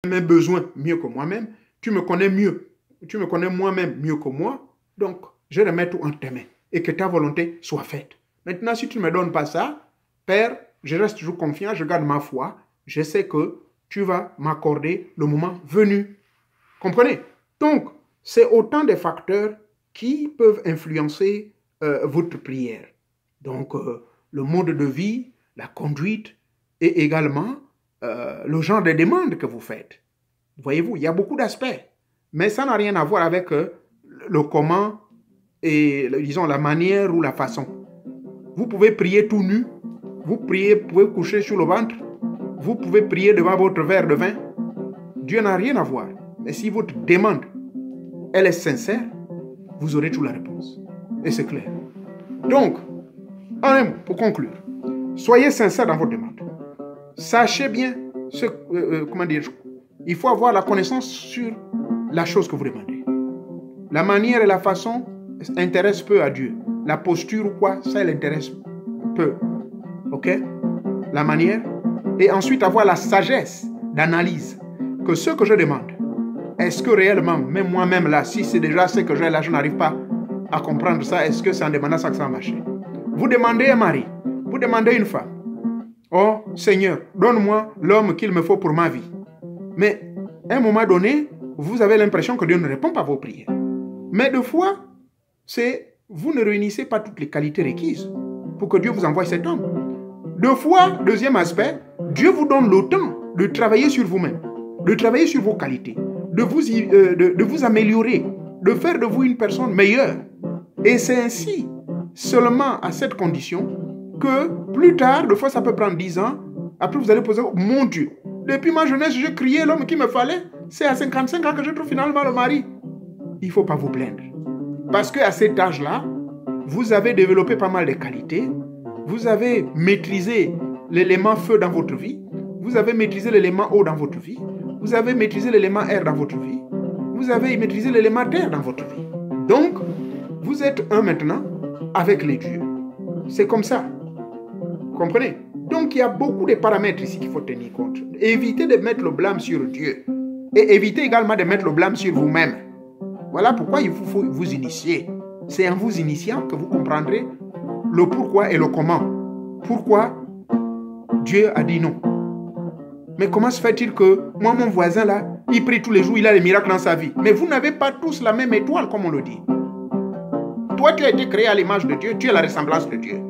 mes besoins mieux que moi-même, tu me connais mieux, tu me connais moi-même mieux que moi, donc je remets tout en tes mains et que ta volonté soit faite. Maintenant, si tu ne me donnes pas ça, Père, je reste toujours confiant, je garde ma foi, je sais que tu vas m'accorder le moment venu. Comprenez? Donc, c'est autant de facteurs qui peuvent influencer votre prière. Donc, le mode de vie, la conduite et également le genre de demande que vous faites. Voyez-vous, il y a beaucoup d'aspects. Mais ça n'a rien à voir avec le comment et, disons, la manière ou la façon. Vous pouvez prier tout nu. Vous pouvez coucher sur le ventre. Vous pouvez prier devant votre verre de vin. Dieu n'a rien à voir. Mais si votre demande, elle est sincère, vous aurez toute la réponse. Et c'est clair. Donc, en un mot, pour conclure, soyez sincère dans votre demande. Sachez bien comment dire, il faut avoir la connaissance sur la chose que vous demandez. La manière et la façon intéressent peu à Dieu. La posture ou quoi, ça l'intéresse peu. Ok? La manière. Et ensuite avoir la sagesse d'analyse. Que ce que je demande, est-ce que réellement, même moi-même là, si c'est déjà ce que j'ai là, je n'arrive pas à comprendre ça, est-ce que c'est en demandant ça que ça va marcher? Vous demandez un mari, vous demandez une femme. Oh Seigneur, donne-moi l'homme qu'il me faut pour ma vie. Mais à un moment donné, vous avez l'impression que Dieu ne répond pas à vos prières. Mais deux fois, c'est vous ne réunissez pas toutes les qualités requises pour que Dieu vous envoie cet homme. Deux fois, deuxième aspect, Dieu vous donne le temps de travailler sur vous-même, de travailler sur vos qualités, de vous améliorer, de faire de vous une personne meilleure. Et c'est ainsi, seulement à cette condition, que plus tard, des fois ça peut prendre 10 ans, après vous allez poser, mon Dieu, depuis ma jeunesse, j'ai crié l'homme qu'il me fallait, c'est à 55 ans que je trouve finalement le mari. Il ne faut pas vous plaindre. Parce qu'à cet âge-là, vous avez développé pas mal de qualités, vous avez maîtrisé l'élément feu dans votre vie, vous avez maîtrisé l'élément eau dans votre vie, vous avez maîtrisé l'élément air dans votre vie, vous avez maîtrisé l'élément terre dans votre vie. Donc, vous êtes un maintenant avec les dieux. C'est comme ça. Comprenez? Donc, il y a beaucoup de paramètres ici qu'il faut tenir compte. Évitez de mettre le blâme sur Dieu. Et évitez également de mettre le blâme sur vous-même. Voilà pourquoi il faut vous initier. C'est en vous initiant que vous comprendrez le pourquoi et le comment. Pourquoi Dieu a dit non. Mais comment se fait-il que moi, mon voisin là, il prie tous les jours, il a des miracles dans sa vie. Mais vous n'avez pas tous la même étoile, comme on le dit. Toi, tu as été créé à l'image de Dieu, tu as la ressemblance de Dieu.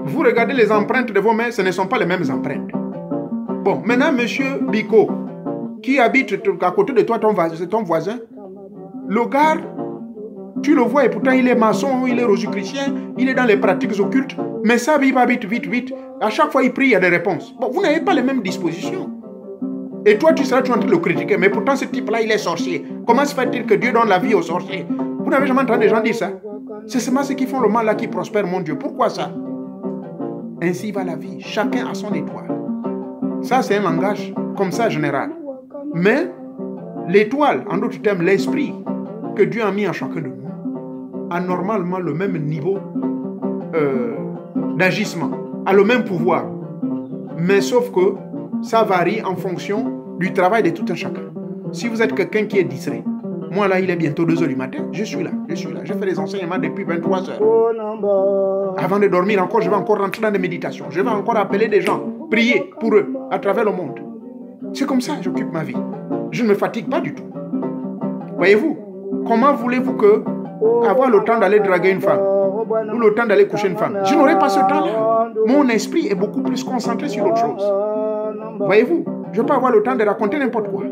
Vous regardez les empreintes de vos mains, ce ne sont pas les mêmes empreintes. Bon, maintenant, monsieur Biko, qui habite à côté de toi, c'est ton voisin, le gars, tu le vois et pourtant il est maçon, il est rosicrucien, il est dans les pratiques occultes, mais ça, il va vite. À chaque fois, il prie, il y a des réponses. Bon, vous n'avez pas les mêmes dispositions. Et toi, tu seras toujours en train de le critiquer, mais pourtant, ce type-là, il est sorcier. Comment se fait-il que Dieu donne la vie aux sorciers? Vous n'avez jamais entendu des gens dire ça? C'est seulement ceux qui font le mal là qui prospèrent, mon Dieu. Pourquoi ça? Ainsi va la vie. Chacun a son étoile. Ça, c'est un langage comme ça général. Mais l'étoile, en d'autres termes, l'esprit que Dieu a mis en chacun de nous, a normalement le même niveau d'agissement, a le même pouvoir. Mais sauf que ça varie en fonction du travail de tout un chacun. Si vous êtes quelqu'un qui est distrait, moi là, il est bientôt 2 h du matin, je suis là. Je fais des enseignements depuis 23 h. Avant de dormir encore, je vais encore rentrer dans des méditations. Je vais encore appeler des gens, prier pour eux, à travers le monde. C'est comme ça que j'occupe ma vie. Je ne me fatigue pas du tout. Voyez-vous, comment voulez-vous que avoir le temps d'aller draguer une femme ou le temps d'aller coucher une femme? Je n'aurai pas ce temps-là. Mon esprit est beaucoup plus concentré sur autre chose. Voyez-vous, je peux avoir le temps de raconter n'importe quoi.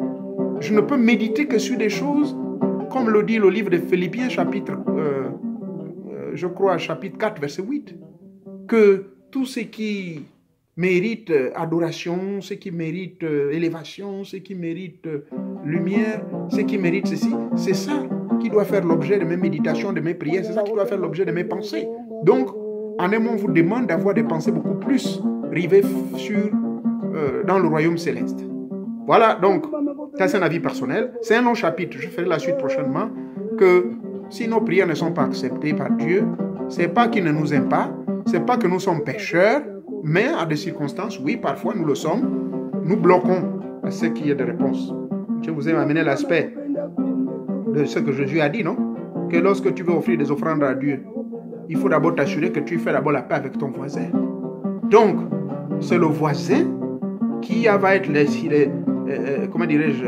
Je ne peux méditer que sur des choses, comme le dit le livre de Philippiens, chapitre 4, verset 8, que tout ce qui mérite adoration, ce qui mérite élévation, ce qui mérite lumière, ce qui mérite ceci, c'est ça qui doit faire l'objet de mes méditations, de mes prières, c'est ça qui doit faire l'objet de mes pensées. Donc, en un mot, on vous demande d'avoir des pensées beaucoup plus rivées dans le royaume céleste. Voilà, donc, ça c'est un avis personnel. C'est un long chapitre, je ferai la suite prochainement, que si nos prières ne sont pas acceptées par Dieu, c'est pas qu'il ne nous aime pas, c'est pas que nous sommes pécheurs, mais à des circonstances, oui, parfois nous le sommes, nous bloquons à ce qu'il y ait de réponse. Je vous ai amené l'aspect de ce que Jésus a dit, non? Que lorsque tu veux offrir des offrandes à Dieu, il faut d'abord t'assurer que tu fais d'abord la paix avec ton voisin. Donc, c'est le voisin qui va être comment dirais-je,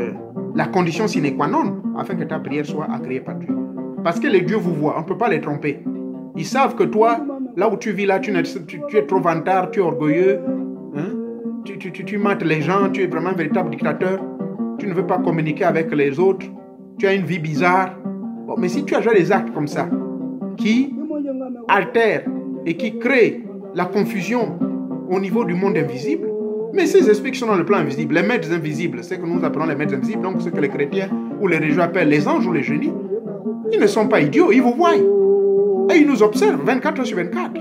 la condition sine qua non afin que ta prière soit agréée par Dieu. Parce que les dieux vous voient, on ne peut pas les tromper. Ils savent que toi, là où tu vis, là, tu es trop vantard, tu es orgueilleux, hein? Tu mates les gens, tu es vraiment un véritable dictateur, tu ne veux pas communiquer avec les autres, tu as une vie bizarre. Bon, mais si tu as déjà des actes comme ça, qui altèrent et qui créent la confusion au niveau du monde invisible, mais ces esprits qui sont dans le plan invisible, les maîtres invisibles, c'est que nous appelons les maîtres invisibles, donc ce que les chrétiens ou les religieux appellent les anges ou les génies, ils ne sont pas idiots, ils vous voient. Et ils nous observent 24 heures sur 24.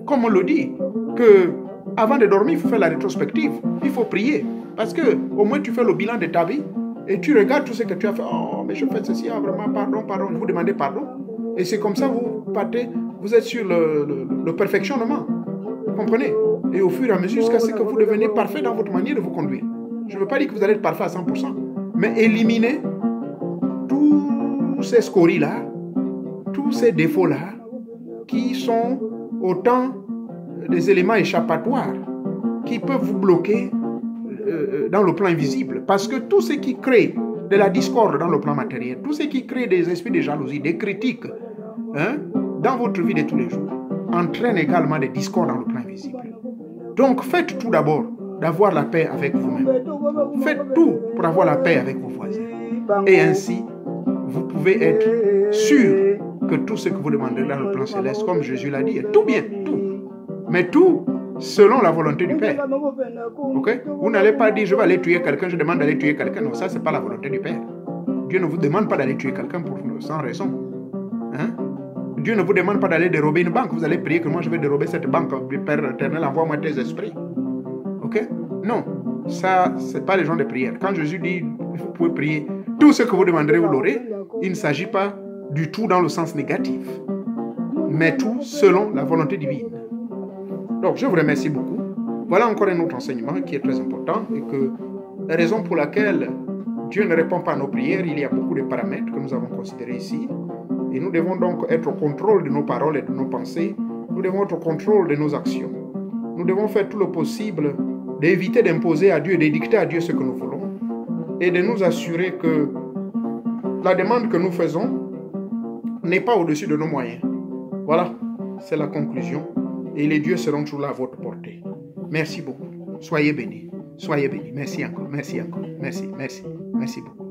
Comme on le dit, que avant de dormir, il faut faire la rétrospective, il faut prier. Parce que au moins tu fais le bilan de ta vie et tu regardes tout ce que tu as fait. Oh, mais je fais ceci, ah, vraiment, pardon, vous demandez pardon. Et c'est comme ça vous partez, vous êtes sur le perfectionnement. Vous comprenez? Et au fur et à mesure, jusqu'à ce que vous deveniez parfait dans votre manière de vous conduire. Je ne veux pas dire que vous allez être parfait à 100%, mais éliminez tous ces scories-là, tous ces défauts-là, qui sont autant des éléments échappatoires qui peuvent vous bloquer dans le plan invisible. Parce que tout ce qui crée de la discorde dans le plan matériel, tout ce qui crée des esprits de jalousie, des critiques, hein, dans votre vie de tous les jours, entraîne également des discordes dans le plan invisible. Donc faites tout d'abord d'avoir la paix avec vous-même. Faites tout pour avoir la paix avec vos voisins. Et ainsi, vous pouvez être sûr que tout ce que vous demandez dans le plan céleste, comme Jésus l'a dit, est tout bien, tout. Mais tout selon la volonté du Père. Ok? Vous n'allez pas dire, je vais aller tuer quelqu'un, je demande d'aller tuer quelqu'un. Non, ça, ce n'est pas la volonté du Père. Dieu ne vous demande pas d'aller tuer quelqu'un sans raison. Hein? Dieu ne vous demande pas d'aller dérober une banque. Vous allez prier que moi, je vais dérober cette banque. Père éternel, envoie-moi tes esprits. Ok? Non, ça, ce n'est pas les gens de prière. Quand Jésus dit, vous pouvez prier, tout ce que vous demanderez, vous l'aurez. Il ne s'agit pas du tout dans le sens négatif, mais tout selon la volonté divine. Donc, je vous remercie beaucoup. Voilà encore un autre enseignement qui est très important et que la raison pour laquelle Dieu ne répond pas à nos prières, il y a beaucoup de paramètres que nous avons considérés ici. Et nous devons donc être au contrôle de nos paroles et de nos pensées. Nous devons être au contrôle de nos actions. Nous devons faire tout le possible d'éviter d'imposer à Dieu, d'édicter à Dieu ce que nous voulons et de nous assurer que la demande que nous faisons n'est pas au-dessus de nos moyens. Voilà, c'est la conclusion. Et les dieux seront toujours là à votre portée. Merci beaucoup. Soyez bénis. Soyez bénis. Merci encore. Merci encore. Merci beaucoup.